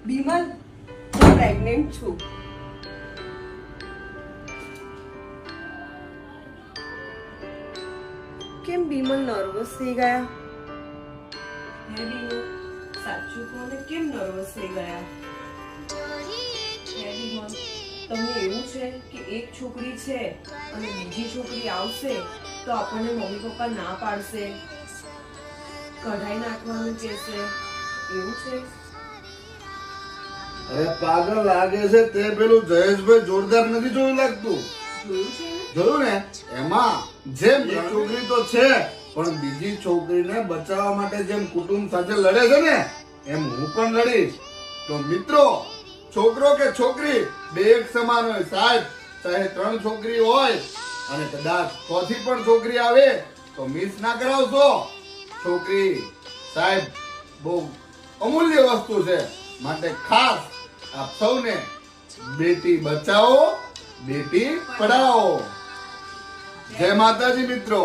બીમલ, હું પ્રેગ્નેન્ટ છું. કેમ બીમલ નર્વસ થઈ ગયા? હે બીમલ, સાચું કહો ને, કેમ નર્વસ થઈ ગયા? હે બીમલ, તમને એવું છે કે એક છોકરી છે અને બીજી છોકરી આવશે તો આપણને મમ્મી પપ્પા ના પાડશે, કઢાઈ નાખવાનું કહેશે, એવું છે? અરે પાગલ લાગે છે તે પેલું જયેશભાઈ જોરદાર નથી જોયું લાગતું? જોયું છે ને? જોયું ને? એમાં જેમ એક છોકરી તો છે પણ બીજી છોકરીને બચાવવા માટે જેમ કુટુંબ સાથે લડે છે ને એમ હું પણ લડીશ. તો મિત્રો, છોકરો કે છોકરી બે એક સમાન હોય સાહેબ. ચાહે 3 છોકરી હોય અને કદાચ ચોથી પણ છોકરી આવે તો મિસ ના કરાવશો. છોકરી સાહેબ બહુ અમૂલ્ય વસ્તુ છે, માટે ખાસ આપ સૌને બેટી બચાવો બેટી પઢાઓ. જય માતાજી મિત્રો.